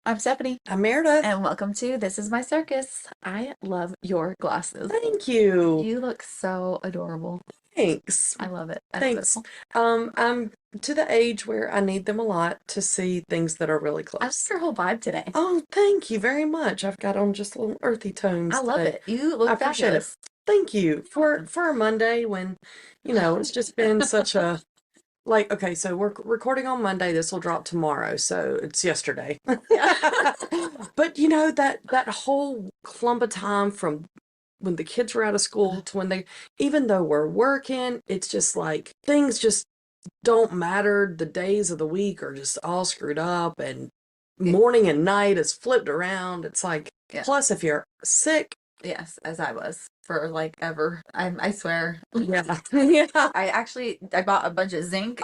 I'm Stephanie, I'm Meredith. and welcome to This Is My Circus. I love your glasses. Thank you. You look so adorable. Thanks. I love it. That's Thanks. beautiful. I'm to the age where I need them a lot to see things that are really I love close. your whole vibe today. Oh, thank you very much. I've got on just little earthy I tones love today. it. You I look appreciate it. fabulous. Thank you Welcome. for a Monday when, it's just been such a like, okay, so we're recording on Monday. This will drop tomorrow, so it's yesterday. Yeah. But that whole clump of time from when the kids were out of school to when even though we're working, it's just like things just don't matter. The days of the week are just all screwed up, and morning and night is flipped around. It's like, Yeah. plus if you're sick, Yes, as I was for like ever. I swear. yeah, yeah. I bought a bunch of zinc.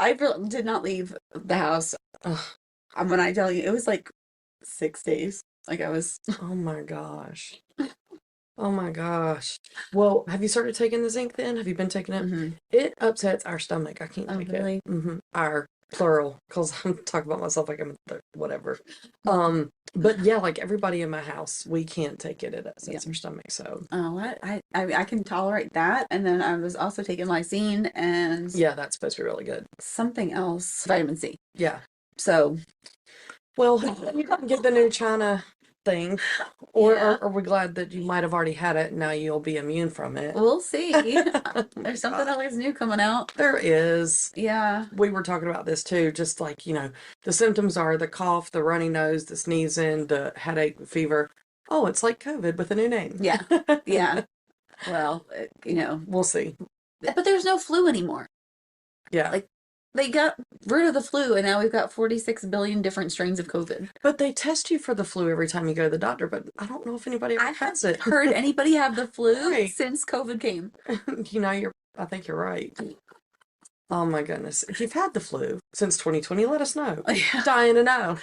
Did not leave the house. Ugh, When I tell you, it was like 6 days. Like I was. oh my gosh. Oh my gosh. Well, have you started taking the zinc then? Have you been taking it? Mhm. It upsets our stomach. I can't Oh, take it. really? Our plural, because I'm talking about myself like I'm whatever. But yeah, like everybody in my house, we can't take it. It Yeah. upsets our stomach. So Oh, what? I can tolerate that. And then I was also taking lysine and yeah, that's supposed to be really good. something else, vitamin C. Yeah. So, Well, you didn't get the new China thing, or yeah, are we glad that you might have already had it and now you'll be immune from it? we'll see. There's something God. always new coming out. There is. Yeah. We were talking about this too, just like, the symptoms are the cough, the runny nose, the sneezing, the headache, the fever. Oh, it's like COVID with a new name. Yeah. Yeah. Well, We'll see. but there's no flu anymore. Yeah. Like they got rid of the flu and now we've got 46 billion different strains of COVID. But they test you for the flu every time you go to the doctor, but I don't know if anybody I ever has it. haven't heard anybody have the flu Right. since COVID came. I think you're right. Oh my goodness. If you've had the flu since 2020, let us know. Yeah. Dying to know.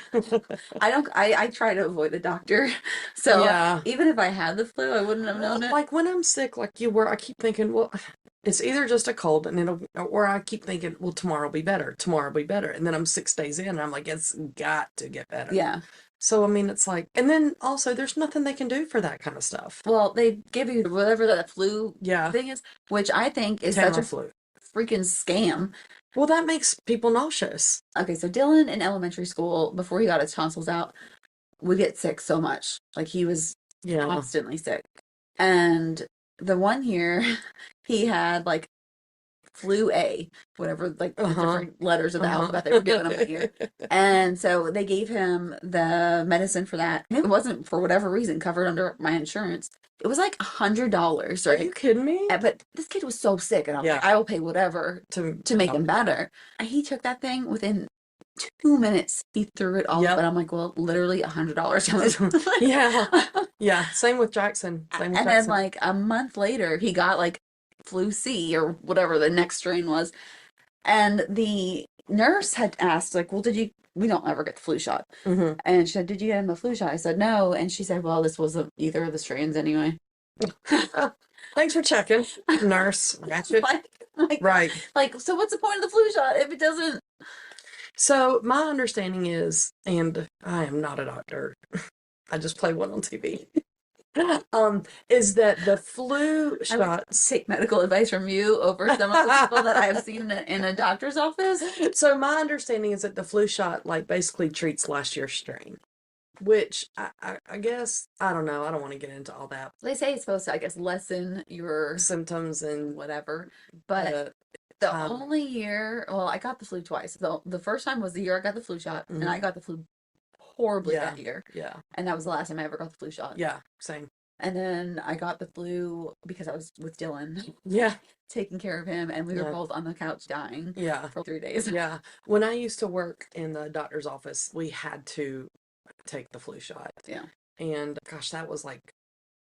I try to avoid the doctor. So Yeah. even if I had the flu, I wouldn't have known it. Like when I'm sick, like you were, I keep thinking, well, it's either just a cold or I keep thinking, well, tomorrow will be better. Tomorrow will be better. And then I'm 6 days in and I'm like, it's got to get better. Yeah. So, I mean, it's like, and then also there's nothing they can do for that kind of stuff. Well, they give you whatever that flu Yeah. thing is, which I think is such a Tamiflu. freaking scam. Well, that makes people nauseous. Okay, so Dylan in elementary school, before he got his tonsils out, would get sick so much. Like he was Yeah. constantly sick. And the one year he had like flu A, whatever, like the different letters of the alphabet they were giving him that year. And so they gave him the medicine for that. And it wasn't, for whatever reason, covered under my insurance. It was like $100, Are right? you kidding me? But this kid was so sick, and I was like, Yeah. I will pay whatever To make him help. better. And he took that thing within 2 minutes. He threw it all Yep. up, and I'm like, well, literally $100. Yeah. Yeah. Same with Jackson. And then like a month later, he got like flu C or whatever the next strain was. And the nurse had asked, like, well, we don't ever get the flu shot. Mhm. And she said, did you get him the flu shot? I said, no. And she said, well, this wasn't either of the strains anyway. Thanks for checking, nurse. Ratchet. Right. Like, so what's the point of the flu shot if it doesn't? So my understanding is, and I am not a doctor, I just play one on TV. Is that the flu I would shots? take medical advice from you over some of the people that I have seen in a doctor's office. So my understanding is that the flu shot like basically treats last year's strain, which I guess I don't know. I don't want to get into all that They say it's supposed to, I guess, lessen your symptoms and whatever. But the only year, well, I got the flu twice. The first time was the year I got the flu shot, and I got the flu horribly that year. Yeah. And that was the last time I ever got the flu shot. Yeah, same. And then I got the flu because I was with Dylan. Yeah. Taking care of him, and we were both on the couch dying. Yeah. For 3 days. Yeah. When I used to work in the doctor's office, we had to take the flu shot. Yeah. And gosh, that was like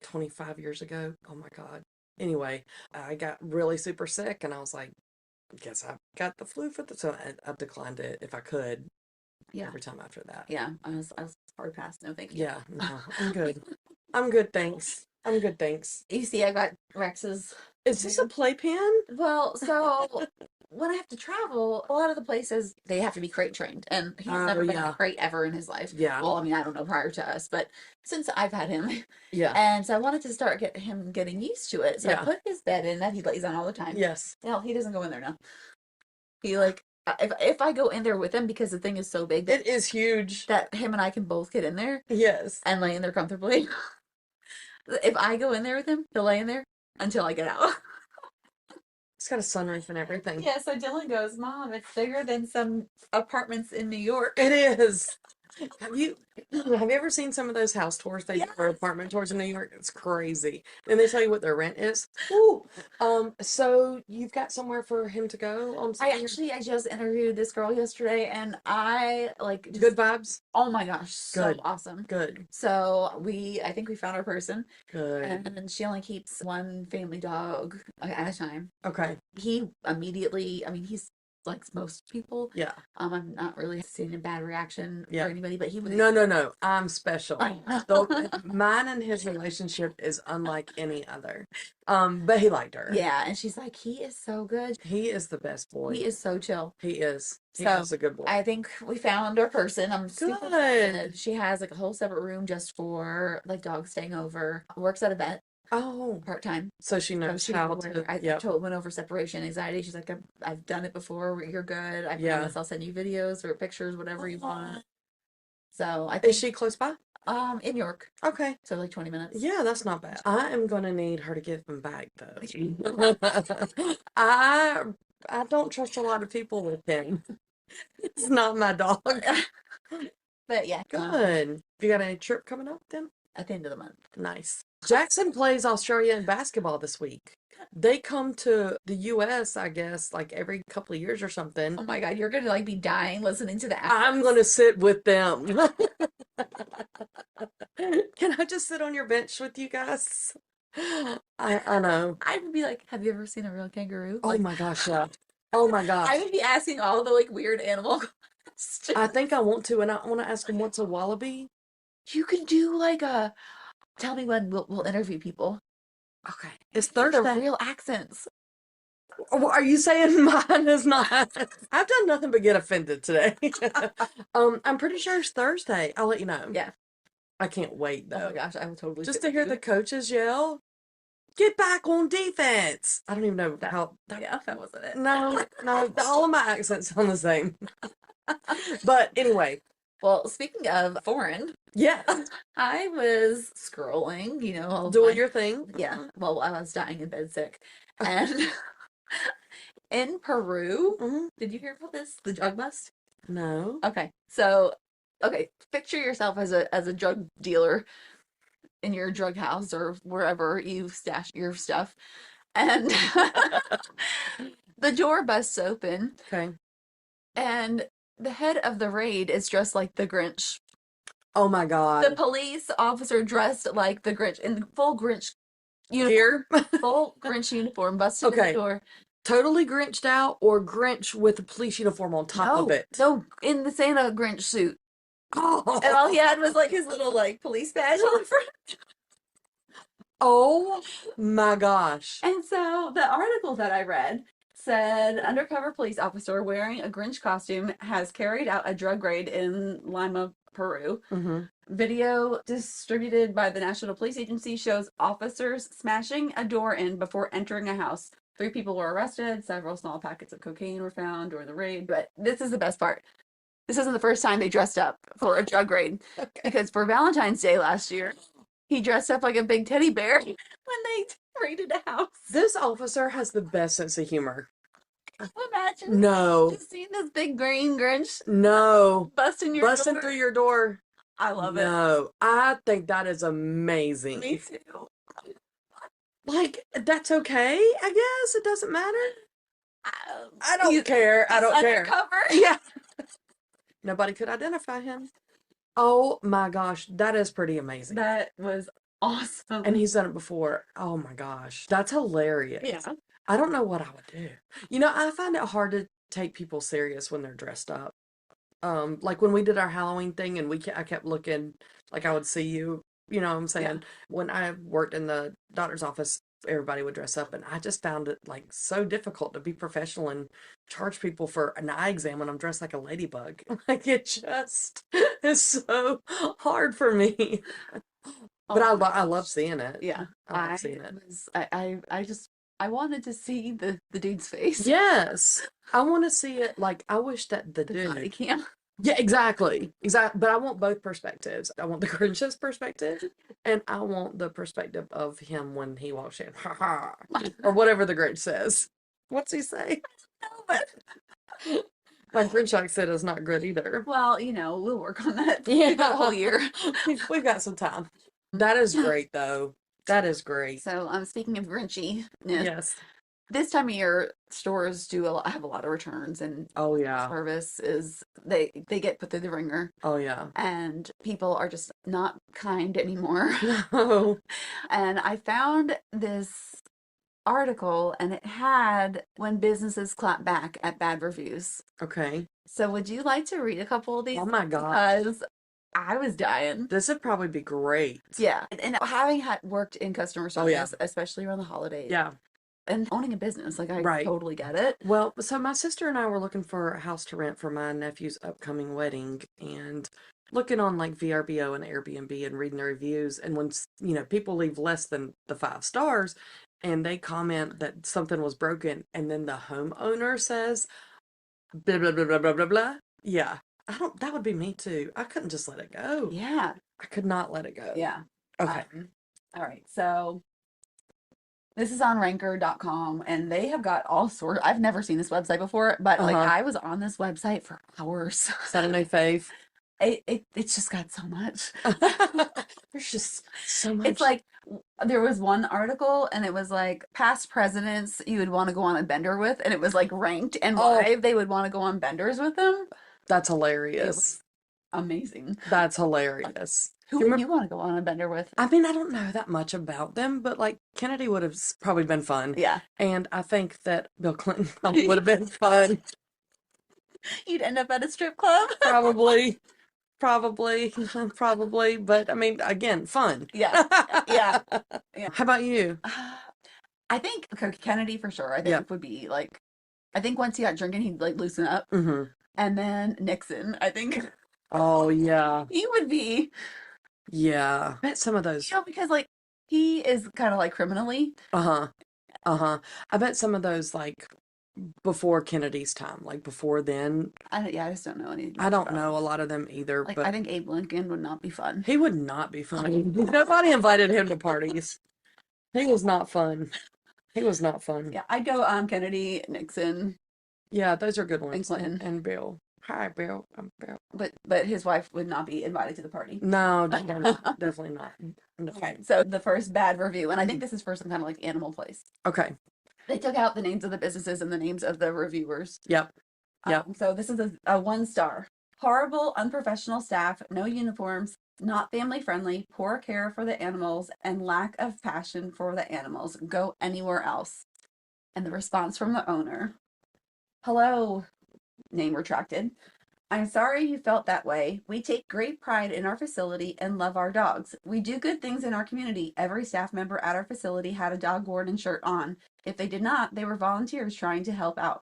25 years ago. Oh my God. Anyway, I got really super sick and I was like, guess I got the flu for so I declined it if I could. Yeah. Every time after that. Yeah. I was hard pass. No, thank you. Yeah. No, I'm good. I'm good, thanks. I'm good, thanks. You see, I got Rex's. Is this a playpen? Well, so when I have to travel, a lot of the places they have to be crate trained, and he's never been in a Yeah. crate ever in his life. Yeah. Well, I mean, I don't know prior to us, but since I've had him, Yeah. and so I wanted to start him getting used to it. So I Yeah. put his bed in that he lays on all the time. Yes. Well, he doesn't go in there now. He like if I go in there with him because the thing is so big It is huge. that him and I can both get in there Yes. and lay in there comfortably. If I go in there with him, he'll lay in there until I get out. It's got a sunroof and everything. Yeah, so Dylan goes, Mom, it's bigger than some apartments in New York. It is. Have you ever seen some of those house tours they do for apartment tours in New York? It's crazy. And they tell you what their rent is. Ooh. So you've got somewhere for him to go on Sunday? I just interviewed this girl yesterday and I like just, Good vibes? oh my gosh, so Good. awesome. Good. So I think we found our person. Good. And she only keeps one family dog at a time. Okay. He immediately, I mean, he's like most people. Yeah. I'm not really seeing a bad reaction for anybody, but he was No. I'm special. So mine and his relationship is unlike any other. But he liked her. Yeah, and she's like, he is so good. He is the best boy. He is so chill. He is. He So, is a good boy. I think we found our person. I'm super Good. excited. She has like a whole separate room just for like dogs staying over. Works at a vet Oh, part time. so she knows how to. I Yep. went over separation anxiety. She's like, I've done it before. You're good. I Yeah. promise I'll send you videos or pictures, whatever you want. So I Is think she close by? in York, Okay. so like 20 minutes. Yeah, that's not bad. I am gonna need her to give him back though. I don't trust a lot of people with him. It's not my dog. But yeah, Good. You got any trip coming up then? at the end of the month. Nice. Jackson plays Australia in basketball this week. They come to the US, I guess, like every couple of years or something. Oh my God, you're gonna like be dying listening to that. I'm gonna sit with them. Can I just sit on your bench with you guys? I know. I would be like, have you ever seen a real kangaroo? Oh Like, my gosh, yeah. Oh my gosh. I would be asking all the like weird animal questions. I think I want to, and I want to ask him what's a wallaby. You could do like a. Tell me when we'll interview people. Okay. It's The Thursday. real accents. Oh, are you saying mine is not? I've done nothing but get offended today. I'm pretty sure it's Thursday. I'll let you know. Yeah. I can't wait Oh though. my gosh, I would totally Just sit to hear with the you. coaches yell, "Get back on defense!" I don't even know how. Yeah, that wasn't it. No, all of my accents sound the same. But anyway, Well, speaking of foreign, yeah, I was scrolling, you know, all doing my- your thing. Yeah. Well, I was dying in bed sick, and in Peru, Mhm. did you hear about this? The drug bust. No. Okay, so picture yourself as a drug dealer in your drug house or wherever you stash your stuff, and the door busts open, Okay. and the head of the raid is dressed like the Grinch. Oh my The God. police officer dressed like the Grinch in full Grinch uniform, Here, full Grinch uniform, busted in Okay. the door. totally Grinched out, or Grinch with a police uniform on top of it. No, in the Santa Grinch suit. Oh. And all he had was like his little like police badge on the front. Oh my gosh. And so the article that I read said undercover police officer wearing a Grinch costume has carried out a drug raid in Lima, Peru. Mm-hmm. Video distributed by the National Police Agency shows officers smashing a door in before entering a house. 3 people were arrested. Several small packets of cocaine were found during the raid. But this is the best part. This isn't the first time they dressed up for a drug raid. Okay. Because for Valentine's Day last year, he dressed up like a big teddy bear when they raided a house. This officer has the best sense of humor. Imagine No. just seeing this big green Grinch No. busting your Busting door. through your door. I love it. No. I think that is amazing. Me too. Like, that's okay, I guess. It doesn't matter. I don't He's- care. I he's don't care. undercover. Yeah. Nobody could identify him. Oh my gosh. That is pretty amazing. That was awesome. And he's done it before. Oh my gosh. That's hilarious. yeah. I don't know what I would do. You know, I find it hard to take people serious when they're dressed up. Like when we did our Halloween thing and I kept looking like I would see you, you know what I'm saying? When I worked in the doctor's office, everybody would dress up, and I just found it like so difficult to be professional and charge people for an eye exam when I'm dressed like a ladybug. Like it just is so hard for me. But Oh my I love gosh. seeing it. Yeah. I love seeing it. I just I wanted to see the dude's face. Yes. I want to see it. Like, I wish that the The body dude. cam. Yeah, exactly. Exactly. But I want both perspectives. I want the Grinch's perspective, and I want the perspective of him when he walks in. Ha ha. Or whatever the Grinch says. What's he say? No, but My Grinch accent is not good either. well, we'll work on that Yeah. the whole year. We've got some time. That is great, though. That is great. So, speaking of Grinchy, Yes. this time of year, stores have a lot of returns, and Oh, yeah. service is they get put through the ringer, Oh, yeah. and people are just not kind anymore. No. And I found this article, and it had when businesses clap back at bad reviews. Okay. So, would you like to read a couple of these? Oh, my gosh. Because I was dying. This would probably be great. Yeah, and having worked in customer Oh, yeah. service, especially around the holidays, Yeah. and owning a business, like I Right. totally get it. Well, so my sister and I were looking for a house to rent for my nephew's upcoming wedding, and looking on like VRBO and Airbnb and reading the reviews. And when, people leave less than the 5 stars and they comment that something was broken, and then the homeowner says, blah, blah, blah, blah, blah, blah, blah. Yeah. That would be me too. I couldn't just let it go. Yeah, I could not let it go. yeah. Okay. All right, so this is on ranker.com, and they have got all sorts. I've never seen this website before, but like Uh-huh. I was on this website for hours. Is that a new fave? It's just got so much. There's just so much. It's like there was one article, and it was like past presidents you would want to go on a bender with, and it was like ranked and Oh. why they would want to go on benders with them. That's It hilarious. was amazing. That's hilarious. Who would you want to go on a bender with? I mean, I don't know that much about them, but like Kennedy would have probably been fun. Yeah, And I think that Bill Clinton probably would have been fun. you'd end up at a strip club. Probably. Probably. But I mean, again, fun. Yeah, yeah. How about you? I think Kennedy for sure. I think Yep. would be like, I think once he got drinking, he'd like loosen up. Mm-hmm. And then Nixon, I think Oh, yeah. he would be, Yeah. I bet some of those. because like he is kind of like criminally. Uh-huh. Uh-huh. I bet some of those, like, before Kennedy's time, like before then. I just don't know anything. I don't about know him. a lot of them either, Like but I think Abe Lincoln would not be fun. he would not be fun. Nobody invited him to parties. He was not fun. He was not fun. Yeah, I'd go Kennedy, Nixon, Yeah, those are good ones. and Clinton. And Bill. Hi, Bill. I'm Bill. But his wife would not be invited to the party. No, definitely not. No. Okay, so the first bad review, and I think this is for some kind of like animal place. Okay. They took out the names of the businesses and the names of the reviewers. Yep. Yep. So this is a 1 star. Horrible, unprofessional staff, no uniforms, not family friendly, poor care for the animals, and lack of passion for the animals. Go anywhere else. And the response from the owner: hello, name retracted. I'm sorry you felt that way. We take great pride in our facility and love our dogs. We do good things in our community. Every staff member at our facility had a dog warden shirt on. If they did not, they were volunteers trying to help out.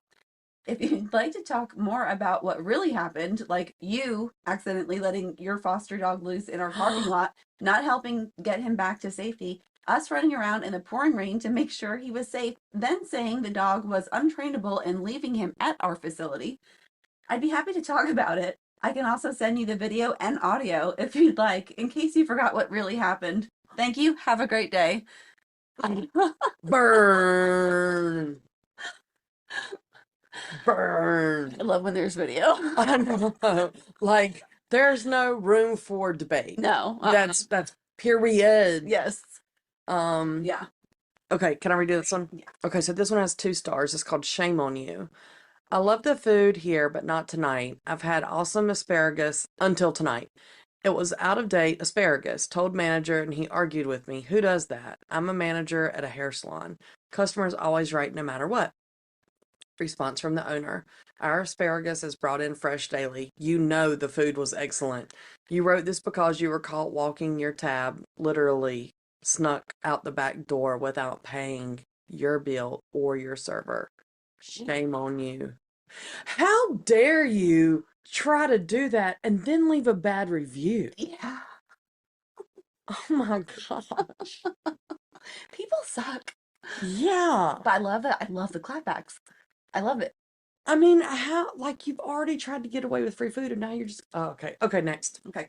If you'd like to talk more about what really happened, like you accidentally letting your foster dog loose in our parking lot, not helping get him back to safety, us running around in the pouring rain to make sure he was safe, then saying the dog was untrainable and leaving him at our facility, I'd be happy to talk about it. I can also send you the video and audio if you'd like, in case you forgot what really happened. Thank you. Have a great day. Burn. Burn. I love when there's video. I know. Like, there's no room for debate. No. That's period. Yes. Yeah. Okay, can I redo this one? Yeah. Okay, so this one has 2 stars. It's called Shame on You. I love the food here, but not tonight. I've had awesome asparagus until tonight. It was out of date asparagus. Told manager and he argued with me. Who does that? I'm a manager at a hair salon. Customers always right no matter what. Response from the owner. Our asparagus is brought in fresh daily. You know the food was excellent. You wrote this because you were caught walking your tab, literally, snuck out the back door without paying your bill or your server. Shame on you. How dare you try to do that and then leave a bad review? Yeah. Oh my gosh. People suck. Yeah. But I love it. I love the clapbacks. I love it. I mean, how, like, you've already tried to get away with free food and now you're just, oh, okay. Okay, next. Okay.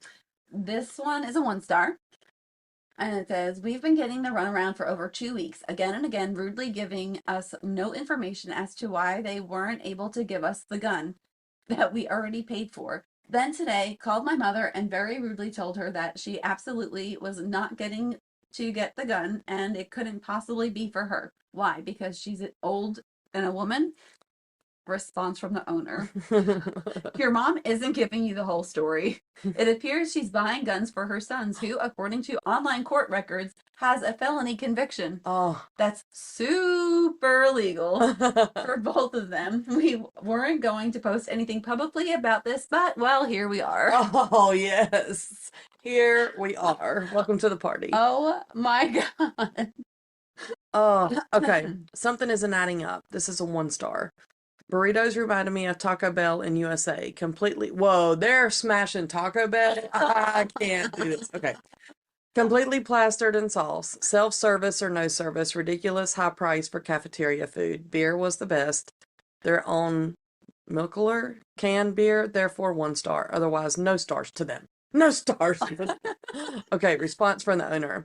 This one is a 1-star. And it says, we've been getting the runaround for over 2 weeks, again and again, rudely giving us no information as to why they weren't able to give us the gun that we already paid for. Then today, called my mother and very rudely told her that she absolutely was not getting to get the gun and it couldn't possibly be for her. Why? Because she's old and a woman? Response from the owner. Your mom isn't giving you the whole story. It appears she's buying guns for her sons, who, according to online court records, has a felony conviction. Oh. That's super illegal for both of them. We weren't going to post anything publicly about this, but, well, here we are. Oh, yes. Here we are. Welcome to the party. Oh, my God. Oh, okay. Something isn't adding up. This is a 1-star. Burritos reminded me of Taco Bell in USA. Completely. Whoa, they're smashing Taco Bell. I can't do this. Okay. Completely plastered in sauce. Self-service or no service. Ridiculous high price for cafeteria food. Beer was the best. Their own Milkler canned beer, therefore 1-star. Otherwise, no stars to them. No stars. Okay, response from the owner.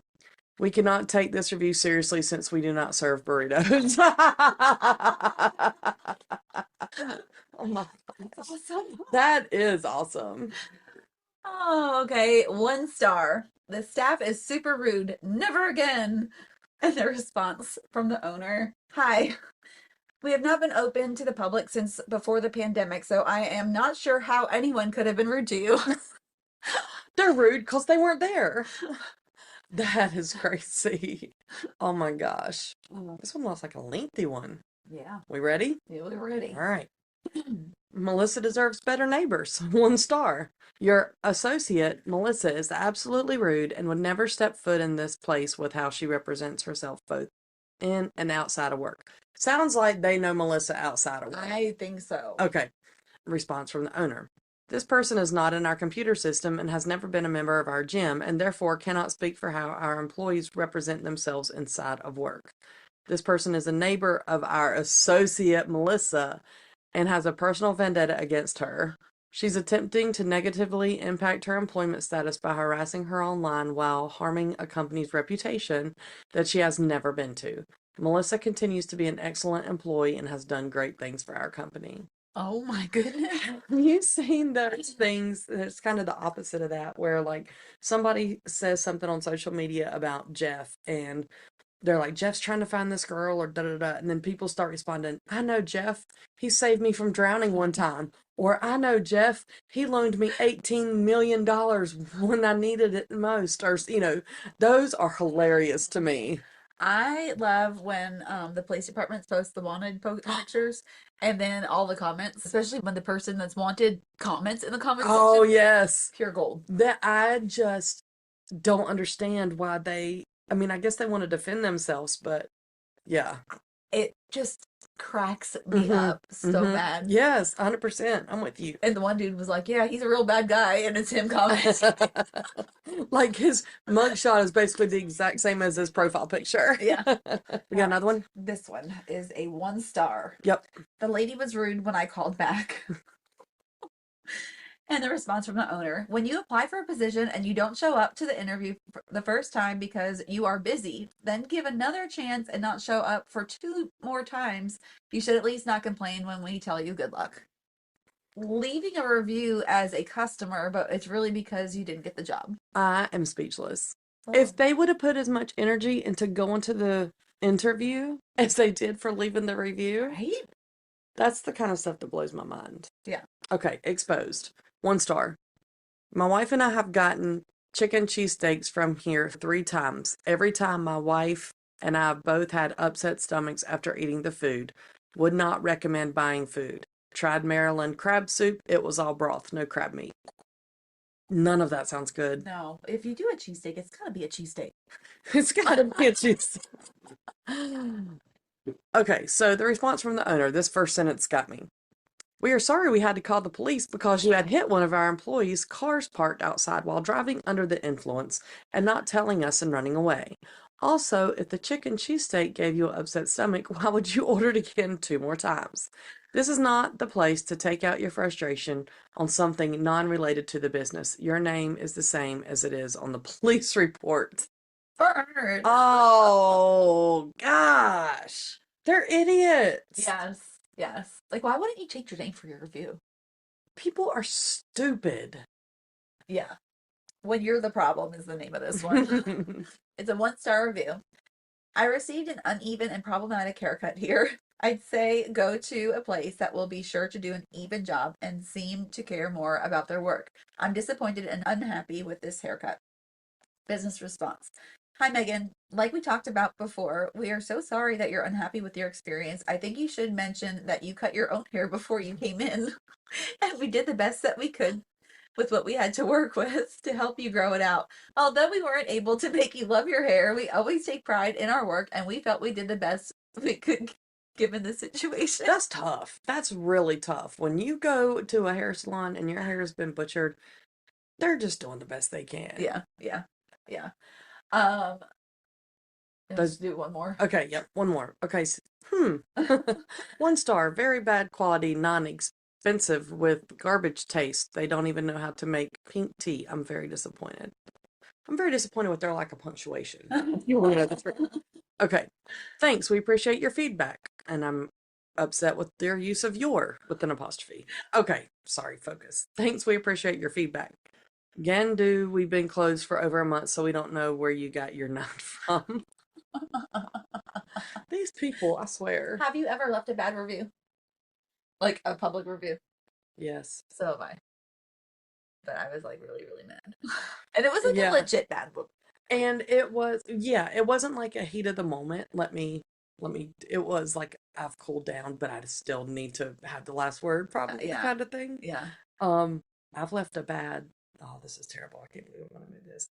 We cannot take this review seriously since we do not serve burritos. Oh my gosh. Awesome. That is awesome. Oh, okay. 1-star. The staff is super rude. Never again. And the response from the owner. Hi. We have not been open to the public since before the pandemic, so I am not sure how anyone could have been rude to you. They're rude because they weren't there. That is crazy. Oh my gosh. This one looks like a lengthy one. Yeah. We ready? Yeah, we're ready. All right. Melissa deserves better neighbors. 1-star. Your associate, Melissa, is absolutely rude and would never step foot in this place with how she represents herself both in and outside of work. Sounds like they know Melissa outside of work. I think so. Okay. Response from the owner. This person is not in our computer system and has never been a member of our gym and therefore cannot speak for how our employees represent themselves inside of work. This person is a neighbor of our associate, Melissa, and has a personal vendetta against her. She's attempting to negatively impact her employment status by harassing her online while harming a company's reputation that she has never been to. Melissa continues to be an excellent employee and has done great things for our company. Oh my goodness. Have you seen those things? It's kind of the opposite of that, where like somebody says something on social media about Jeff and they're like, Jeff's trying to find this girl or da da da. And then people start responding, I know Jeff, he saved me from drowning one time. Or I know Jeff, he loaned me $18 million when I needed it most. Or, you know, those are hilarious to me. I love when the police departments post the wanted pictures and then all the comments, especially when the person that's wanted comments in the comments Oh, section. yes. Pure gold. That I just don't understand why they, I mean, I guess they want to defend themselves, but yeah. It just cracks me up so bad. Yes, 100%. I'm with you. And the one dude was like, yeah, he's a real bad guy. And it's him commenting. Like his mugshot is basically the exact same as his profile picture. Yeah. We got another one? This one is a 1-star. Yep. The lady was rude when I called back. And the response from the owner, when you apply for a position and you don't show up to the interview the first time because you are busy, then give another chance and not show up for 2 more times. You should at least not complain when we tell you good luck. Leaving a review as a customer, but it's really because you didn't get the job. I am speechless. Oh. If they would have put as much energy into going to the interview as they did for leaving the review, right? That's the kind of stuff that blows my mind. Yeah. Okay, exposed. 1-star. My wife and I have gotten chicken cheesesteaks from here 3 times. Every time my wife and I both had upset stomachs after eating the food. Would not recommend buying food. Tried Maryland crab soup. It was all broth, no crab meat. None of that sounds good. No, if you do a cheesesteak, it's gotta be a cheesesteak. It's gotta be a cheese. Okay, so the response from the owner, this first sentence got me. We are sorry we had to call the police because you had hit one of our employees' cars parked outside while driving under the influence and not telling us and running away. Also, if the chicken cheesesteak gave you an upset stomach, why would you order it again 2 more times? This is not the place to take out your frustration on something non-related to the business. Your name is the same as it is on the police report. Bird. Oh, gosh. They're idiots. Yes, yes. Like, why wouldn't you change your name for your review? People are stupid. Yeah. When You're the Problem is the name of this one. It's a 1-star review. I received an uneven and problematic haircut here. I'd say go to a place that will be sure to do an even job and seem to care more about their work. I'm disappointed and unhappy with this haircut. Business response. Hi, Megan. Like we talked about before, we are so sorry that you're unhappy with your experience. I think you should mention that you cut your own hair before you came in, and we did the best that we could with what we had to work with to help you grow it out. Although we weren't able to make you love your hair, we always take pride in our work, and we felt we did the best we could given the situation. That's tough. That's really tough. When you go to a hair salon and your hair has been butchered, they're just doing the best they can. Yeah, yeah, yeah. Um, let's do one more. Okay, yep, one more. Okay, 1 star, very bad quality, non-expensive with garbage taste. They don't even know how to make pink tea. I'm very disappointed. I'm very disappointed with their lack of punctuation. You want to know the truth. Okay, thanks. We appreciate your feedback. And I'm upset with their use of your with an apostrophe. Okay, sorry, focus. Thanks. We appreciate your feedback. Again, we've been closed for over a month, so we don't know where you got your 9 from. These people, I swear. Have you ever left a bad review? Like a public review? Yes. So have I. But I was like really, really mad. And it was like a legit bad review. And it wasn't like a heat of the moment. It was like I've cooled down, but I still need to have the last word, probably, kind of thing. Yeah. I've left a bad, oh, this is terrible. I can't believe I'm gonna do this.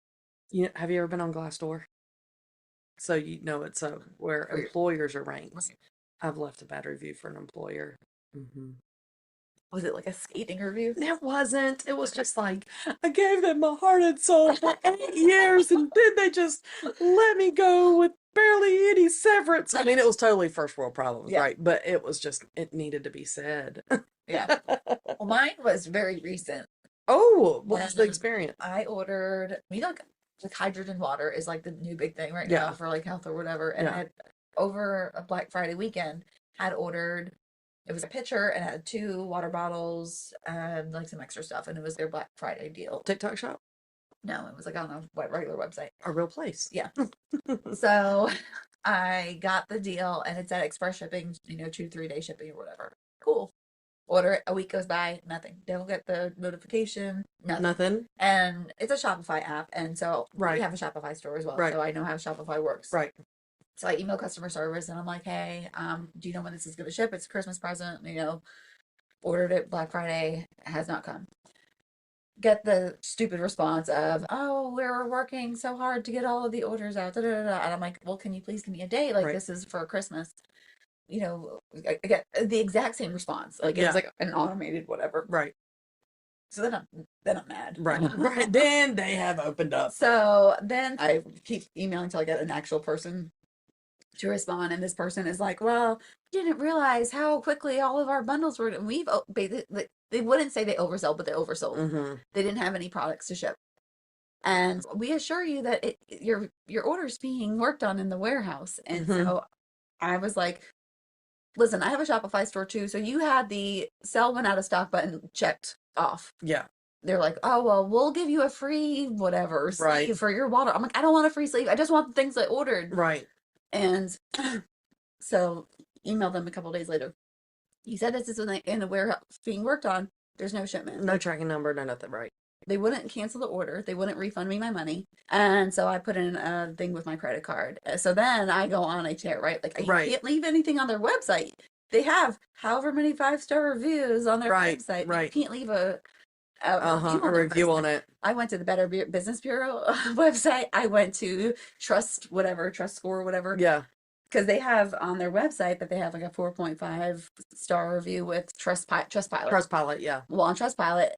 Have you ever been on Glassdoor? So it's where employers are ranked. Right. I've left a bad review for an employer. Mm-hmm. Was it like a scathing review? It wasn't. It was just like, I gave them my heart and soul for 8 years, and then they just let me go with barely any severance. I mean, it was totally first world problems, right? But it was just, it needed to be said. Yeah. Well, mine was very recent. Oh, what was the experience? I ordered, like hydrogen water is like the new big thing right now for like health or whatever. And I had, over a Black Friday weekend, had ordered, it was a pitcher and it had 2 water bottles and like some extra stuff. And it was their Black Friday deal. TikTok shop? No, it was like on a regular website. A real place. Yeah. So I got the deal and it's at express shipping, 2-3 day shipping or whatever. Cool. Order it, a week goes by, nothing. Don't get the notification, nothing. And it's a Shopify app, and so we have a Shopify store as well, so I know how Shopify works. Right. So I email customer service, and I'm like, hey, do you know when this is going to ship? It's a Christmas present, ordered it Black Friday, has not come. Get the stupid response of, oh, we're working so hard to get all of the orders out, and I'm like, well, can you please give me a date? Like, this is for Christmas. I get the exact same response. Like, it was like an automated whatever. Right. So then I'm mad. Right. Right. Then they have opened up. So then I keep emailing until I get an actual person to respond. And this person is like, well, I didn't realize how quickly all of our bundles were. And they wouldn't say they oversold, but they oversold. Mm-hmm. They didn't have any products to ship. And we assure you that your order's being worked on in the warehouse. And so I was like, listen, I have a Shopify store too, so you had the sell when out of stock button checked off. Yeah. They're like, oh, well, we'll give you a free whatever sleeve for your water. I'm like, I don't want a free sleeve. I just want the things I ordered. Right. And so emailed them a couple days later. He said this is in the warehouse being worked on. There's no shipment. No tracking number, no nothing. Right. They wouldn't cancel the order. They wouldn't refund me my money. And so I put in a thing with my credit card. So then I go on AITA, right? Like, you can't leave anything on their website. They have however many 5-star reviews on their website. Right. You can't leave a A review on it. I went to the Better Business Bureau website. I went to Trust Score, whatever. Yeah. Because they have on their website that they have like a 4.5 star review with Trustpilot. Trustpilot, yeah. Well, on Trustpilot,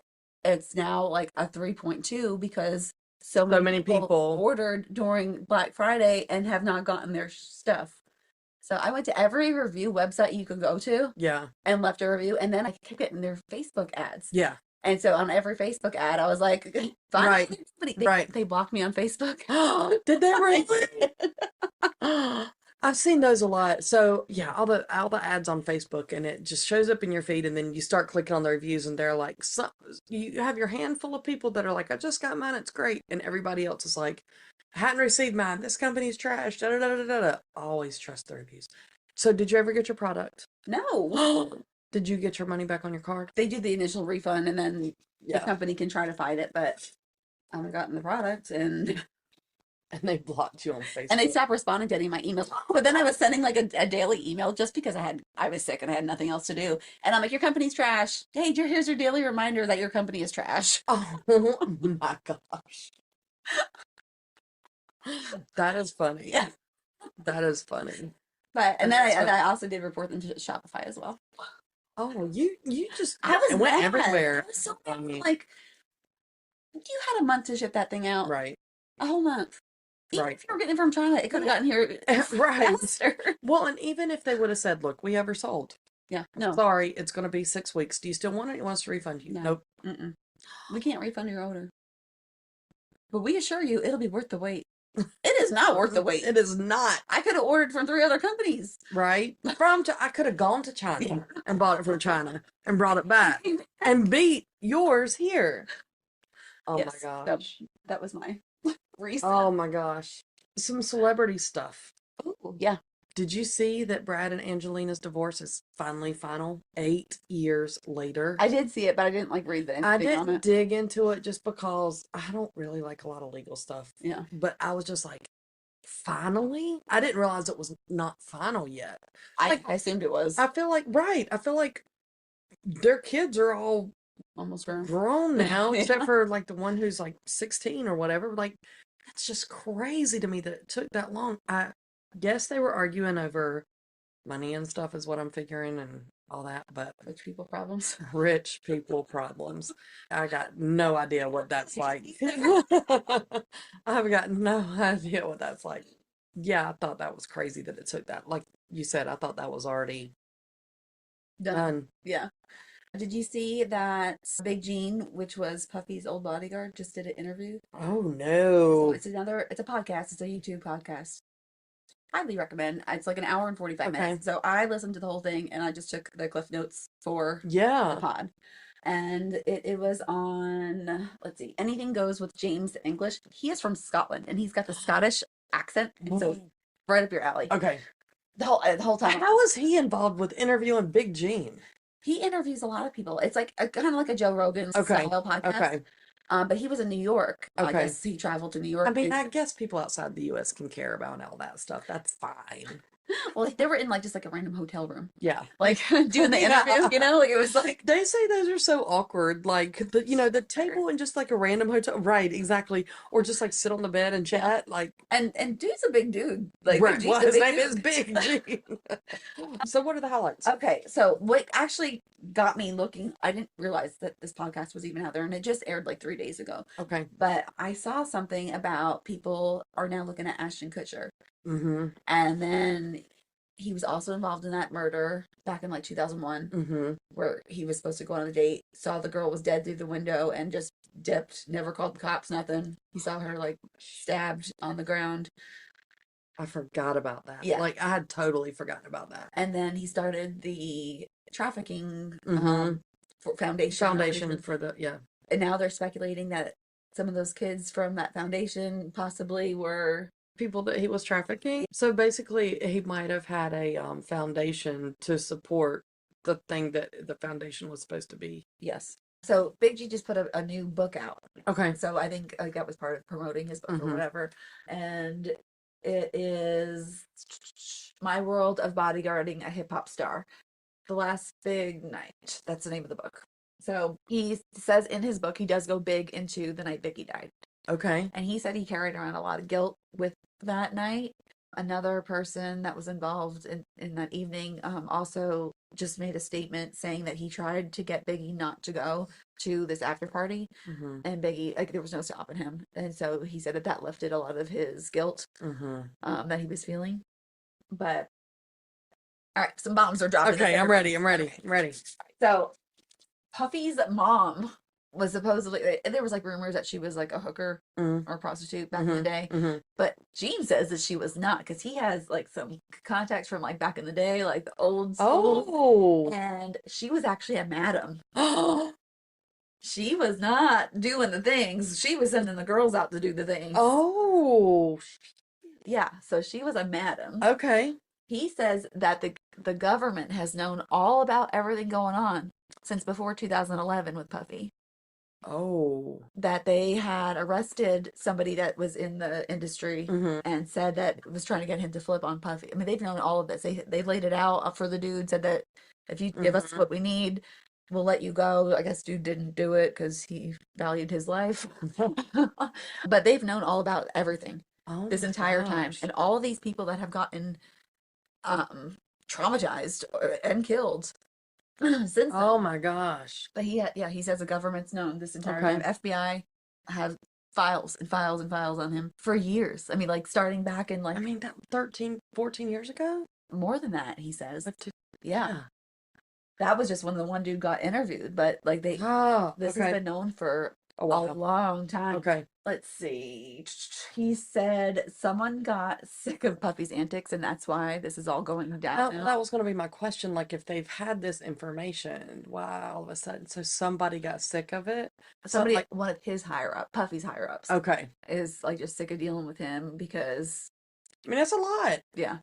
it's now like a 3.2 because so many people ordered during Black Friday and have not gotten their stuff. So I went to every review website you could go to. Yeah. And left a review. And then I kept getting their Facebook ads. Yeah. And so on every Facebook ad, I was like, finally, right. They blocked me on Facebook. Did they really? I've seen those a lot. So yeah, all the ads on Facebook, and it just shows up in your feed, and then you start clicking on the reviews, and they're like, you have your handful of people that are like, I just got mine, it's great, and everybody else is like, I hadn't received mine, this company's trash, da da da da da da. Always trust the reviews. So did you ever get your product? No. Did you get your money back on your card? They did the initial refund, and then the company can try to fight it, but I haven't gotten the product, and they blocked you on Facebook. And they stopped responding to any of my emails. But then I was sending like a daily email just because I was sick and I had nothing else to do. And I'm like, your company's trash. Hey, here's your daily reminder that your company is trash. Oh my gosh. That is funny. Yeah. That is funny. But and then I also did report them to Shopify as well. Oh, you just went everywhere. I was so like, you had a month to ship that thing out. Right. A whole month. Even if you were getting it from China, it could have gotten here right. faster. Well, and even if they would have said, look, we oversold. Yeah. No. Sorry, it's going to be 6 weeks. Do you still want it? You want us to refund you? No. Nope. Mm-mm. We can't refund your order. But we assure you, it'll be worth the wait. It is not worth the wait. It is not. I could have ordered from 3 other companies. Right. I could have gone to China and bought it from China and brought it back and beat yours here. Oh my gosh. That was my reason. Oh my gosh. Some celebrity stuff. Oh, yeah. Did you see that Brad and Angelina's divorce is finally final 8 years later? I did see it, but I didn't like read anything I didn't on it. dig into it just because I don't really like a lot of legal stuff. Yeah. But I was just like, finally? I didn't realize it was not final yet. I assumed it was. I feel like their kids are all almost grown now, except for like the one who's like 16 or whatever. Like, that's just crazy to me that it took that long. I guess they were arguing over money and stuff is what I'm figuring and all that, but rich people problems. Rich people problems. I got no idea what that's like. I've got no idea what that's like. Yeah, I thought that was crazy that it took that. Like you said, I thought that was already done. Yeah. Did you see that Big Gene, which was Puffy's old bodyguard, just did an interview? Oh no. So it's a podcast. It's a YouTube podcast. Highly recommend. It's like an hour and 45 minutes. So I listened to the whole thing and I just took the cliff notes for the pod. And it was on, let's see, Anything Goes with James English. He is from Scotland and he's got the Scottish accent. And so right up your alley. Okay. The whole time. How is he involved with interviewing Big Gene? He interviews a lot of people. It's like kind of like a Joe Rogan style podcast. Okay. But he was in New York. Okay. I guess he traveled to New York. I mean, I guess people outside the U.S. can care about all that stuff. That's fine. Well, they were in like just like a random hotel room. Yeah. Like doing the interview, you know? Like it was like they say those are so awkward. Like the table in just like a random hotel. Right, exactly. Or just like sit on the bed and chat. Like and dude's a big dude. Like right. Well, his name is Big G. So what are the highlights? Okay, so what actually got me looking, I didn't realize that this podcast was even out there and it just aired like 3 days ago. Okay. But I saw something about people are now looking at Ashton Kutcher. Mm-hmm. And then he was also involved in that murder back in like 2001, where he was supposed to go on a date, saw the girl was dead through the window and just dipped, never called the cops, nothing. He saw her like stabbed on the ground. I forgot about that. Yeah. Like I had totally forgotten about that. And then he started the trafficking foundation for the, yeah. And now they're speculating that some of those kids from that foundation possibly were people that he was trafficking. So basically he might have had a foundation to support the thing that the foundation was supposed to be. Yes. So Big G just put a new book out. Okay. So I think that was part of promoting his book or whatever. And it is My World of Bodyguarding a Hip Hop Star. The Last Big Night. That's the name of the book. So he says in his book he does go big into the night Vicky died. Okay. And he said he carried around a lot of guilt with that night. Another person that was involved in that evening also just made a statement saying that he tried to get Biggie not to go to this after party. Mm-hmm. And Biggie, like, there was no stopping him. And so he said that that lifted a lot of his guilt Mm-hmm. that he was feeling. But, all right, some bombs are dropping. Okay, I'm ready. I'm ready. I'm ready. So Puffy's mom was supposedly, there was like rumors that she was like a hooker Mm-hmm. or a prostitute back in the day, Mm-hmm. but Gene says that she was not because he has like some contacts from like back in the day, like the old school, Oh. and she was actually a madam. She was not doing the things. She was sending the girls out to do the things. Oh. Yeah, so she was a madam. Okay. He says that the government has known all about everything going on since before 2011 with Puffy. Oh. That they had arrested somebody that was in the industry Mm-hmm. and said that was trying to get him to flip on Puffy. I mean, they've known all of this. They laid it out for the dude, said that if you give us what we need, we'll let you go. I guess dude didn't do it because he valued his life. But they've known all about everything this entire time. And all these people that have gotten traumatized and killed since then. Oh my gosh. But he says the government's known this entire Okay. time. FBI have files and files and files on him for years. I mean, like starting back in like I mean, that 13, 14 years ago? more than that, he says. Like Yeah. That was just when the one dude got interviewed, but like this has been known for a long time. Okay. Let's see. He said someone got sick of Puffy's antics, and that's why this is all going down now. That was going to be my question. Like, if they've had this information, why all of a sudden? So somebody got sick of it? Somebody, like, one of his Puffy's higher ups, okay, is like just sick of dealing with him because, I mean, that's a lot. yeah.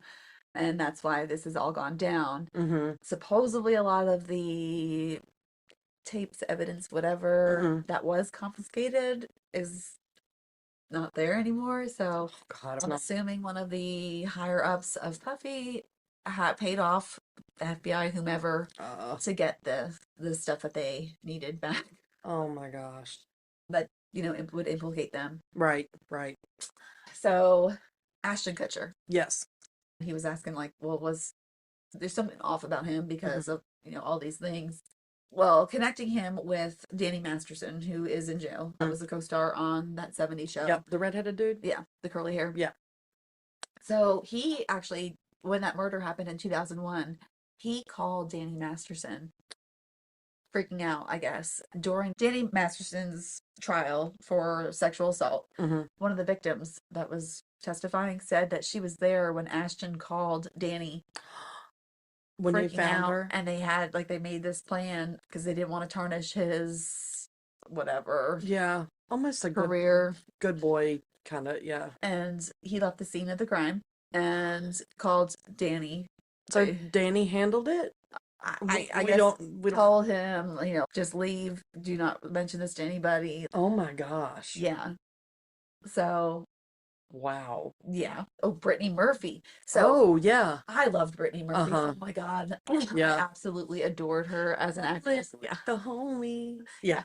And that's why this has all gone down. Mm-hmm. Supposedly, a lot of the tapes, evidence, whatever that was confiscated is not there anymore. So God, I'm assuming one of the higher ups of Puffy had paid off the FBI, whomever, to get the stuff that they needed back. Oh my gosh. That, it would implicate them. Right, right. So Ashton Kutcher. Yes. He was asking like, well, there's something off about him because of, all these things. Well, connecting him with Danny Masterson, who is in jail. That was a co-star on that 70s show. Yep, the redheaded dude? Yeah, the curly hair. Yeah. So he actually, when that murder happened in 2001, he called Danny Masterson, freaking out, I guess. During Danny Masterson's trial for sexual assault, one of the victims that was testifying said that she was there when Ashton called Danny when they found her, and they made this plan because they didn't want to tarnish his whatever. Yeah, almost a career, good boy kind of. Yeah. And he left the scene of the crime and called Danny. So Danny handled it. I guess we told him, just leave. Do not mention this to anybody. Oh my gosh. Yeah. So. Wow. Yeah. Oh, Brittany Murphy. So. Oh yeah. I loved Brittany Murphy. Oh my God. Yeah. I absolutely adored her as an actress. Yeah. The homie. Yeah.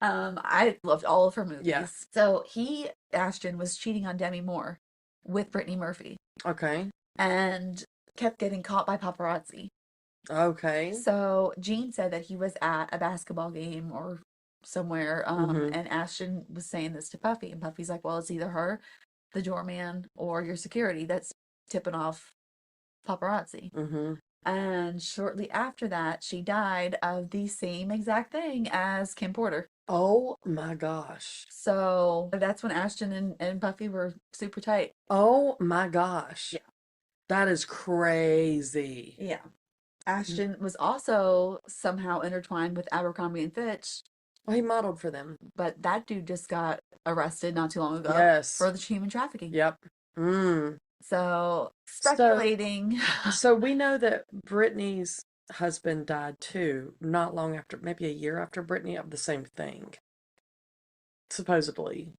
I loved all of her movies. Yeah. So Ashton was cheating on Demi Moore with Brittany Murphy. Okay. And kept getting caught by paparazzi. Okay. So Gene said that he was at a basketball game or somewhere, and Ashton was saying this to Puffy, and Puffy's like, well, it's either her, the doorman, or your security that's tipping off paparazzi. And shortly after that, she died of the same exact thing as Kim Porter. Oh my gosh. So that's when Ashton and Puffy were super tight. Oh my gosh. Yeah. That is crazy. Yeah. Ashton was also somehow intertwined with Abercrombie and Fitch. Well, he modeled for them. But that dude just got arrested not too long ago. Yes. For the human trafficking. Yep. So, speculating. So we know that Brittany's husband died too, not long after, maybe a year after Brittany, of the same thing. Supposedly.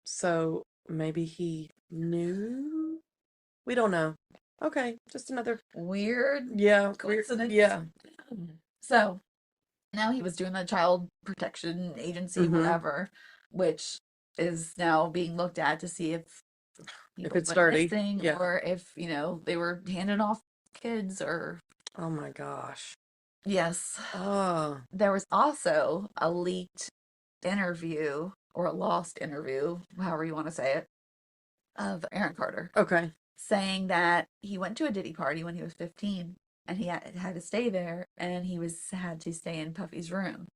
So maybe he knew? We don't know. Okay, just another weird coincidence. Yeah. So Now he was doing the child protection agency, Mm-hmm. whatever, which is now being looked at to see if If people it's went dirty. missing Yeah. or if, they were handing off kids or Oh my gosh. yes. Oh. There was also a leaked interview or a lost interview, however you want to say it, of Aaron Carter Okay. saying that he went to a Diddy party when he was 15 and he had to stay there and he was had to stay in Puffy's room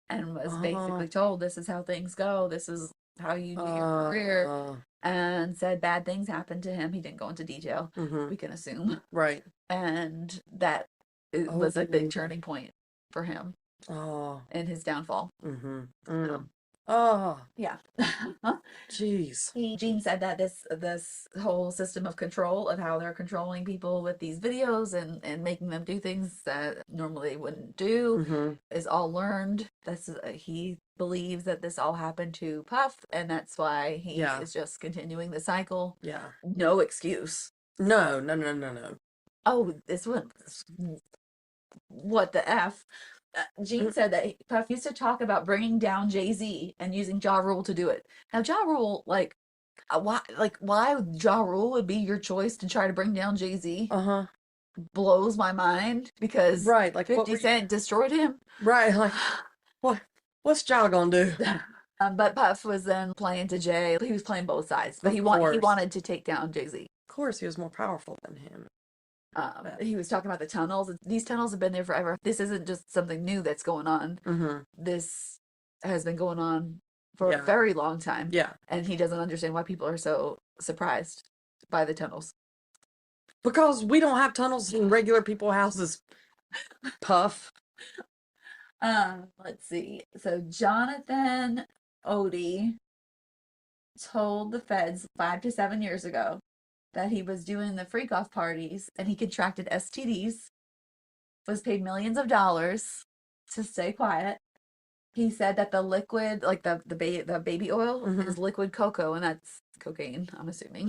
and was Uh, basically told this is how things go, this is how you do your career, uh, and said bad things happened to him. He didn't go into detail, mm-hmm. we can assume, Right. and that it Oh. was a big turning point for him Oh. in his downfall. Mm-hmm. So, Oh. yeah. Jeez. Gene said that this whole system of control of how they're controlling people with these videos and making them do things that normally they wouldn't do Mm-hmm. is all learned. He believes that this all happened to Puff, and that's why he Yeah. is just continuing the cycle. Yeah. No excuse. No, no, no, no, no. Oh, this one. What the F? Gene said that Puff used to talk about bringing down Jay-Z and using Ja Rule to do it. Now, Ja Rule, why Ja Rule would be your choice to try to bring down Jay-Z Uh-huh. blows my mind because Right. Like 50 Cent destroyed him. Right. Like what's Ja gonna do? But Puff was then playing to Jay. He was playing both sides, but Of he course. wanted to take down Jay-Z. Of course, he was more powerful than him. He was talking about the tunnels. These tunnels have been there forever. This isn't just something new that's going on. Mm-hmm. This has been going on for Yeah. a very long time. Yeah. And he doesn't understand why people are so surprised by the tunnels. Because we don't have tunnels in regular people's houses. Puff. Let's see. So Jonathan Odie told the feds 5 to 7 years ago that he was doing the freak off parties and he contracted STDs, was paid millions of dollars to stay quiet. He said that the liquid, like the baby oil, is liquid cocoa, and that's cocaine, I'm assuming,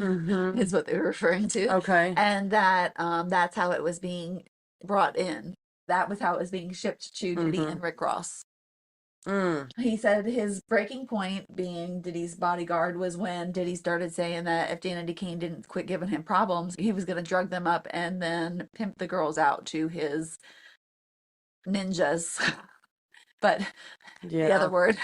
is what they were referring to. Okay. And that that's how it was being brought in. That was how it was being shipped to Diddy and Rick Ross. He said his breaking point being Diddy's bodyguard was when Diddy started saying that if Danity Kane didn't quit giving him problems, he was going to drug them up and then pimp the girls out to his ninjas. But the other word.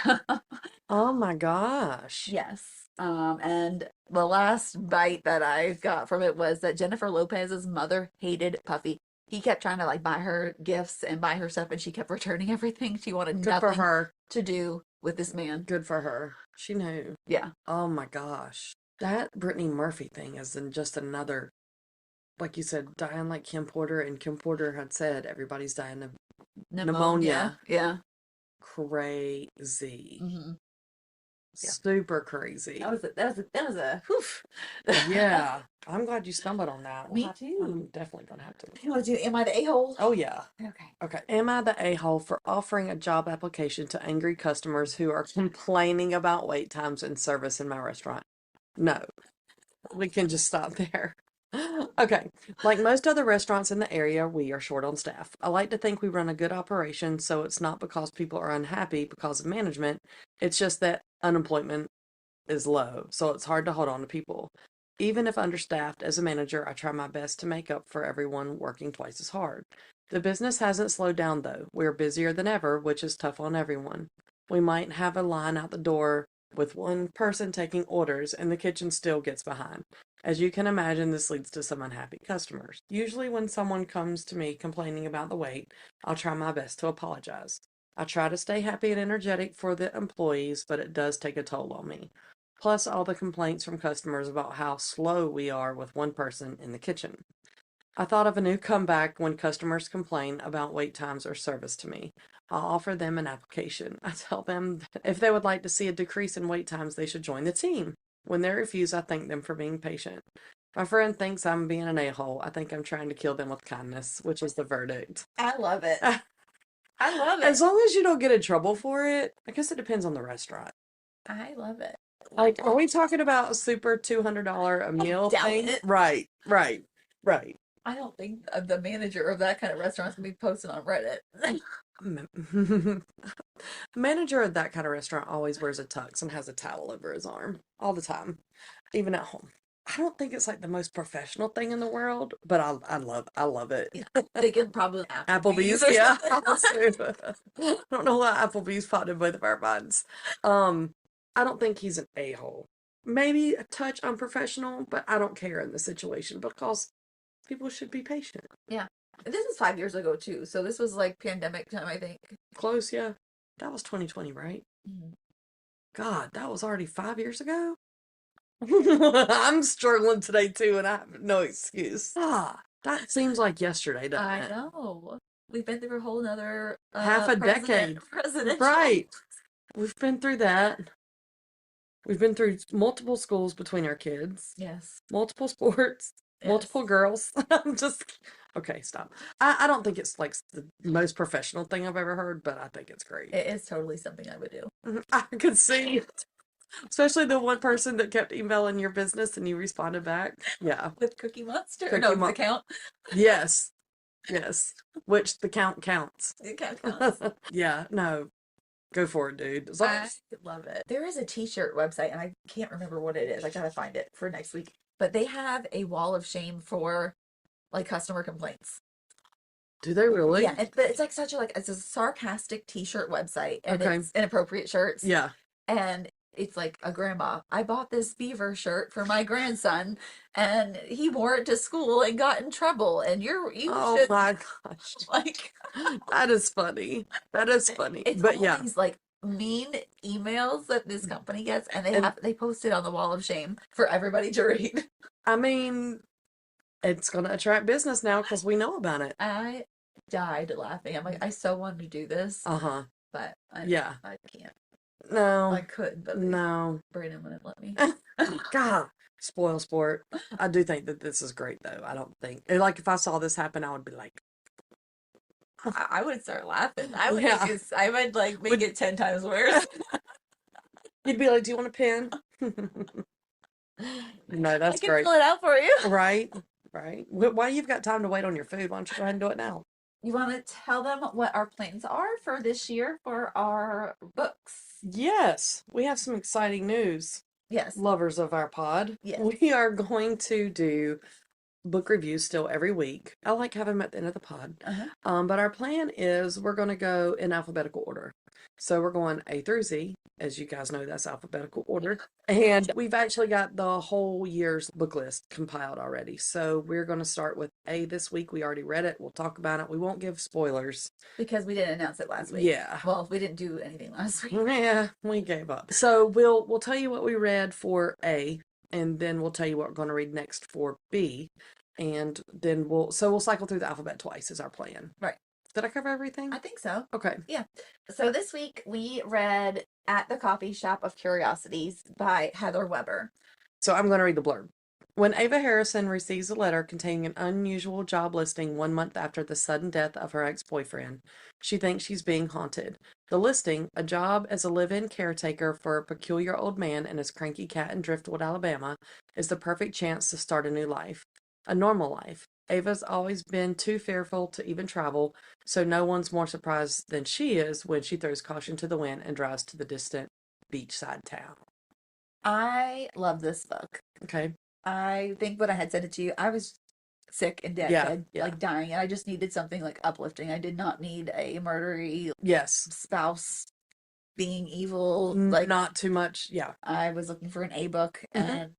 Oh my gosh. Yes. And the last bite that I got from it was that Jennifer Lopez's mother hated Puffy. He kept trying to like buy her gifts and buy her stuff, and she kept returning everything. She wanted Good for nothing her. to do with this man. Good for her. She knew. Yeah. Oh my gosh. That Brittany Murphy thing is just another, like you said, dying like Kim Porter, and Kim Porter had said everybody's dying of pneumonia. Yeah. Crazy. Yeah. Super crazy. That was a whew. Yeah. I'm glad you stumbled on that. Me too. I'm definitely gonna have to. You want to do Am I the A-hole? Oh yeah. Okay. Am I the a-hole for offering a job application to angry customers who are complaining about wait times and service in my restaurant? No. We can just stop there. Okay. Like most other restaurants in the area, we are short on staff. I like to think we run a good operation, so it's not because people are unhappy because of management. It's just that unemployment is low, so it's hard to hold on to people. Even if understaffed, as a manager, I try my best to make up for everyone working twice as hard. The business hasn't slowed down, though. We're busier than ever, which is tough on everyone. We might have a line out the door with one person taking orders, and the kitchen still gets behind. As you can imagine, this leads to some unhappy customers. Usually when someone comes to me complaining about the wait, I'll try my best to apologize. I try to stay happy and energetic for the employees, but it does take a toll on me. Plus all the complaints from customers about how slow we are with one person in the kitchen. I thought of a new comeback when customers complain about wait times or service to me. I'll offer them an application. I tell them that if they would like to see a decrease in wait times, they should join the team. When they refuse, I thank them for being patient. My friend thinks I'm being an a-hole. I think I'm trying to kill them with kindness, which is the verdict. I love it. I love it. As long as you don't get in trouble for it, I guess it depends on the restaurant. I love it. Like, are we talking about a super $200 a meal thing? It. Right. I don't think the manager of that kind of restaurant is going to be posting on Reddit. The manager of that kind of restaurant always wears a tux and has a towel over his arm all the time, even at home. I don't think it's like the most professional thing in the world, but I love it. Yeah. They can probably Applebee's, or yeah. something. I don't know why Applebee's popped in both of our minds. I don't think he's an a-hole. Maybe a touch unprofessional, but I don't care in the situation because people should be patient. Yeah. This is 5 years ago too, so this was like pandemic time, I think. Close, yeah. That was 2020, right? Mhm. God, that was already 5 years ago? I'm struggling today too, and I have no excuse. That seems like yesterday, doesn't I it? know. We've been through a whole nother Half a decade. presidential. Right. We've been through that. We've been through multiple schools between our kids, Yes. multiple sports, multiple Yes. girls. I'm just okay, stop. I don't think it's like the most professional thing I've ever heard, but I think it's great. It is totally something I would do. I could see, especially the one person that kept emailing your business and you responded back. Yeah. With Cookie Monster? Cookie No, Mon- the count. Yes. Yes. Which the count counts. The count counts. Yeah, no. Go for it, dude. As long I as- love it. There is a t-shirt website, and I can't remember what it is. I gotta find it for next week. But they have a wall of shame for like customer complaints. Do they really? Yeah, but it's like such a like it's a sarcastic t-shirt website, and Okay. it's inappropriate shirts. Yeah. And it's like a grandma. I bought this beaver shirt for my grandson, and he wore it to school and got in trouble. And you Oh should my gosh. like That is funny. That is funny. it's But all yeah. these like mean emails that this company gets, and And- they post it on the wall of shame for everybody to read. I mean, it's going to attract business now because we know about it. I died laughing. I'm like, I so wanted to do this, Uh-huh. but Yeah. I can't. No. I could, but No. Brandon wouldn't let me. God. Spoil sport. I do think that this is great though. I don't think like if I saw this happen, I would be like, I would start laughing. I would Yeah. I would like make it 10 times worse. you'd be like, do you want a pen? No, that's I can great. fill it out for you. Right. Right. Why you've got time to wait on your food? Why don't you go ahead and do it now? You want to tell them what our plans are for this year for our books? Yes, we have some exciting news. Yes. Lovers of our pod. Yes. We are going to do book reviews still every week. I like having them at the end of the pod. Uh-huh. But our plan is we're going to go in alphabetical order. So we're going A through Z. As you guys know, that's alphabetical order. And we've actually got the whole year's book list compiled already. So we're going to start with A this week. We already read it. We'll talk about it. We won't give spoilers. Because we didn't announce it last week. Yeah. Well, we didn't do anything last week. Yeah, we gave up. So we'll tell you what we read for A, and then we'll tell you what we're going to read next for B, and then we'll cycle through the alphabet twice is our plan. Right. Did I cover everything? I think so. Okay. Yeah. So this week we read At the Coffee Shop of Curiosities by Heather Weber. So I'm going to read the blurb. When Ava Harrison receives a letter containing an unusual job listing 1 month after the sudden death of her ex-boyfriend, she thinks she's being haunted. The listing, a job as a live-in caretaker for a peculiar old man and his cranky cat in Driftwood, Alabama, is the perfect chance to start a new life. A normal life. Ava's always been too fearful to even travel, so no one's more surprised than she is when she throws caution to the wind and drives to the distant beachside town. I love this book. Okay. I think when I had sent it to you, I was sick and dead, like dying, and I just needed something like uplifting. I did not need a murdery Yes. spouse being evil. Like not too much. Yeah. I was looking for an A book, and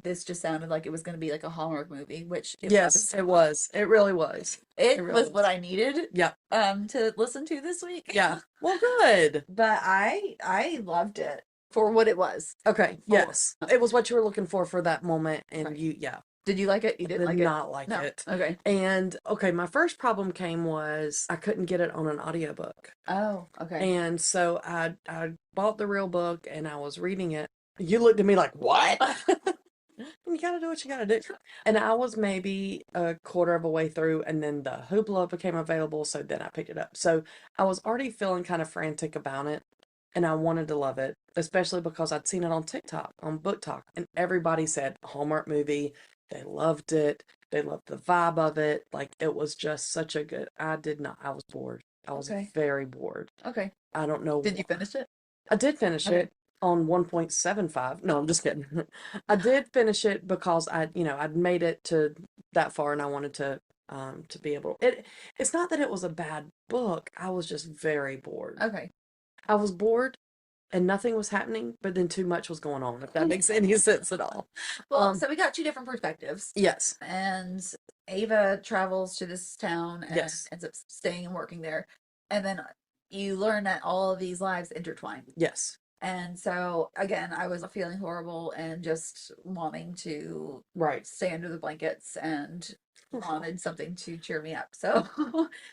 this just sounded like it was going to be like a Hallmark movie, which it was. It was. It really was. It really was was. what I needed. Yeah. To listen to this week. Yeah. Well, good. But I loved it for what it was. Okay. Yes. It was what you were looking for that moment, and Right. yeah. Did you like it? You didn't like it? Not like No. it. Okay. And okay, my first problem came was I couldn't get it on an audiobook. Oh, okay. And so I bought the real book and I was reading it. You looked at me like, what? You gotta do what you gotta do. And I was maybe a quarter of a way through, and then the Hoopla became available, so then I picked it up. So I was already feeling kind of frantic about it, and I wanted to love it, especially because I'd seen it on TikTok, on Book Talk, and everybody said Hallmark movie. They loved it. They loved the vibe of it. Like, it was just such a good, I was bored. I was Okay. very bored. Okay. I don't know. Did you finish it? I did finish Okay. it on 1.75. No, I'm just kidding. I did finish it because I'd made it to that far and I wanted to be able it's not that it was a bad book. I was just very bored. Okay. I was bored and nothing was happening, but then too much was going on, if that makes any sense at all. Well, so we got two different perspectives. Yes. And Ava travels to this town and Yes. ends up staying and working there. And then you learn that all of these lives intertwine. Yes. And so again, I was feeling horrible and just wanting to Right. stay under the blankets and wanted something to cheer me up. So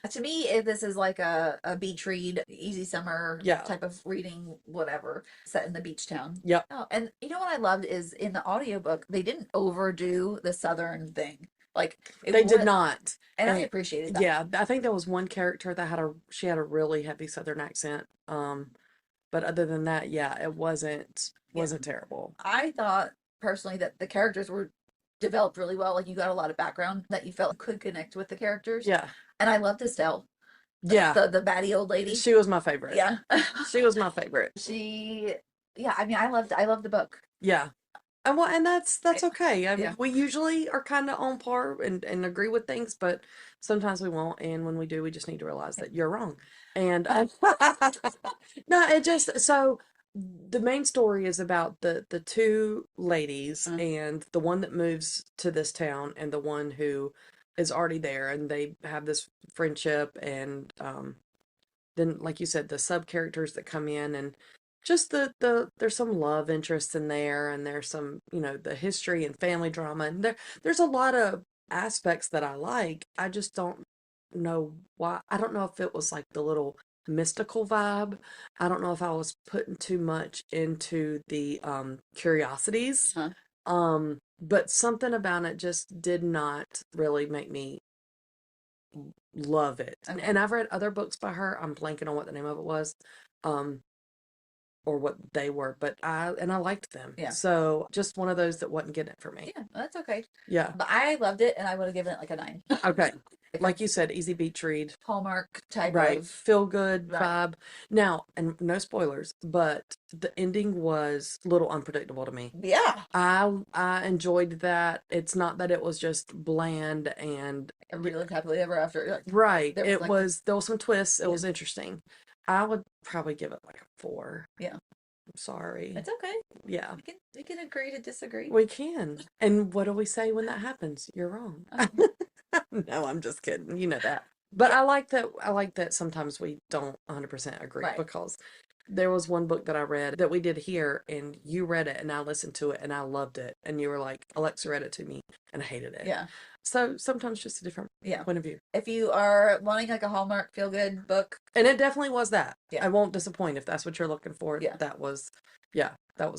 to me, if this is like a beach read, easy summer Yeah. type of reading, whatever, set in the beach town. Yep. Oh, and you know what I loved is in the audiobook, they didn't overdo the southern thing. Like They did not. and I appreciated that. Yeah, I think there was one character that she had a really heavy southern accent. But other than that, yeah, it wasn't terrible. I thought personally that the characters were developed really well. Like you got a lot of background that you felt could connect with the characters. Yeah. And I loved Estelle. Yeah. The batty old lady. She was my favorite. Yeah. She was my favorite. Yeah, I mean I loved the book. Yeah. And that's okay. I mean, Yeah. we usually are kind of on par and agree with things, but sometimes we won't. And when we do, we just need to realize that you're wrong. And no, so the main story is about the two ladies and the one that moves to this town and the one who is already there, and they have this friendship, and then like you said, the sub characters that come in, and just there's some love interest in there, and there's some, the history and family drama, and there's a lot of aspects that I like. I just don't know why. I don't know if it was like the little mystical vibe. I don't know if I was putting too much into the curiosities. But something about it just did not really make me love it. Okay. And I've read other books by her. I'm blanking on what the name of it was. Or what they were, but I liked them. Yeah. So just one of those that wasn't getting it for me. Yeah, that's okay. Yeah. But I loved it, and I would have given it like a 9. Okay. Like you said, easy beach read. Hallmark type Right. of Feel good Right. vibe. Now, and no spoilers, but the ending was a little unpredictable to me. Yeah. I enjoyed that. It's not that it was just bland and Everybody lived happily ever after. Like, right. there was There was some twists. It Yeah. was interesting. I would probably give it like a 4. Yeah. I'm sorry. It's okay. Yeah. We can agree to disagree. We can. And what do we say when that happens? You're wrong. No, I'm just kidding. You know that. But I like that sometimes we don't 100% agree, Right. because there was one book that I read that we did here, and you read it and I listened to it and I loved it, and you were like, Alexa read it to me and I hated it. Yeah. So sometimes just a different point of view. If you are wanting like a Hallmark feel good book, and it definitely was that. Yeah. I won't disappoint if that's what you're looking for. Yeah. That was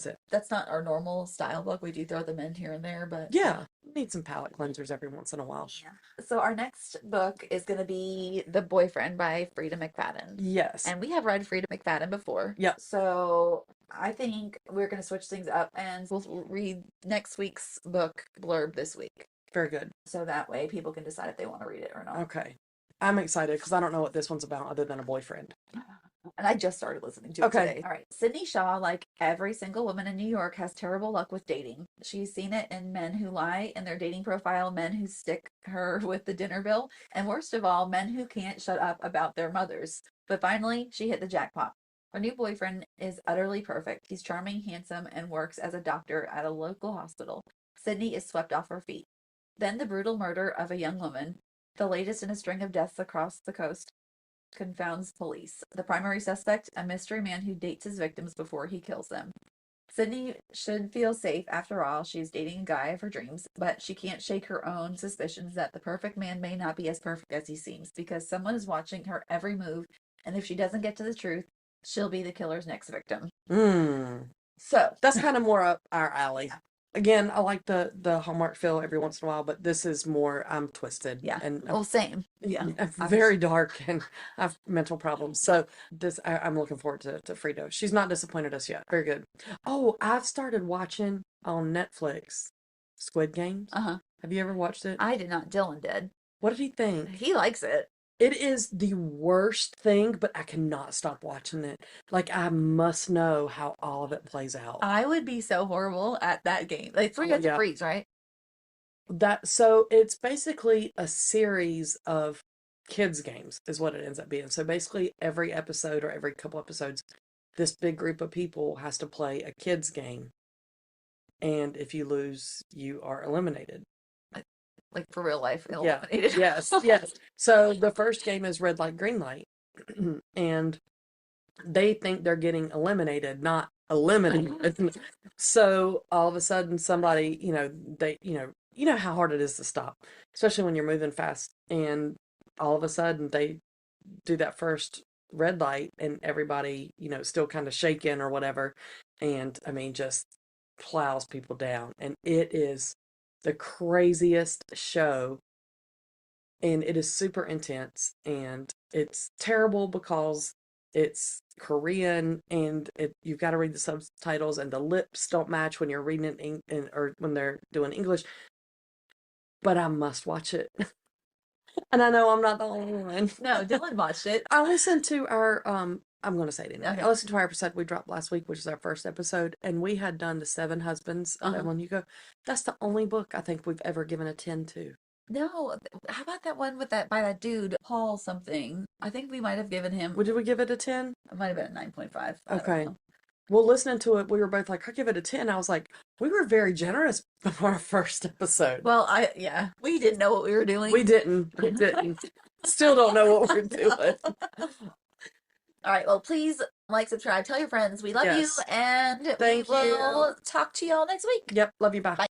it. That's not our normal style book. We do throw them in here and there, but yeah, need some palate cleansers every once in a while. Yeah. So our next book is going to be The Boyfriend by Frida McFadden. Yes. And we have read Frida McFadden before. Yep. So I think we're going to switch things up, and we'll read next week's book blurb this week. Very good. So that way people can decide if they want to read it or not. Okay. I'm excited because I don't know what this one's about other than a boyfriend. And I just started listening to it today. All right. Sydney Shaw, like every single woman in New York, has terrible luck with dating. She's seen it in men who lie in their dating profile, men who stick her with the dinner bill, and worst of all, men who can't shut up about their mothers. But finally, she hit the jackpot. Her new boyfriend is utterly perfect. He's charming, handsome, and works as a doctor at a local hospital. Sydney is swept off her feet. Then the brutal murder of a young woman, the latest in a string of deaths across the coast, confounds police. The primary suspect, a mystery man who dates his victims before he kills them. Sydney should feel safe. After all, she's dating a guy of her dreams, but she can't shake her own suspicions that the perfect man may not be as perfect as he seems, because someone is watching her every move, and if she doesn't get to the truth, she'll be the killer's next victim. So that's kind of more up our alley. Again, I like the Hallmark feel every once in a while, but this is more, I'm twisted. Yeah. And same. Yeah. Very dark, and I have mental problems. So I'm looking forward to Frito. She's not disappointed us yet. Very good. Oh, I've started watching on Netflix Squid Games. Uh-huh. Have you ever watched it? I did not. Dylan did. What did he think? He likes it. It is the worst thing, but I cannot stop watching it. Like, I must know how all of it plays out. I would be so horrible at that game. Like, three Oh, have to yeah. freeze, right? So it's basically a series of kids games is what it ends up being. So basically every episode or every couple episodes, this big group of people has to play a kids game. And if you lose, you are eliminated. Like for real life, Yeah. eliminated. Yes. Yes. So the first game is red light, green light. And they think they're getting eliminated, not eliminated. So all of a sudden somebody, you know how hard it is to stop, especially when you're moving fast. And all of a sudden they do that first red light and everybody, still kind of shaking or whatever. And I mean, just plows people down. And it is the craziest show. And it is super intense and it's terrible because it's Korean and you've got to read the subtitles and the lips don't match when you're reading it or when they're doing English. But I must watch it. And I know I'm not the only one. No, Dylan watched it. I listened to our I'm going to say it anyway. Okay. I listened to our episode we dropped last week, which is our first episode, and we had done the Seven Husbands of Evelyn Hugo. That's the only book I think we've ever given a 10 to. No, how about that one with that by that dude, Paul something? I think we might have given him. Did we give it a 10? It might have been a 9.5. Okay. Well, listening to it, we were both like, I give it a 10. I was like, we were very generous before our first episode. Well, we didn't know what we were doing. We didn't. Still don't know what we're doing. All right. Well, please like, subscribe, tell your friends. We love you, and Thank we will you. talk to y'all next week. Yep. Love you. Bye. Bye.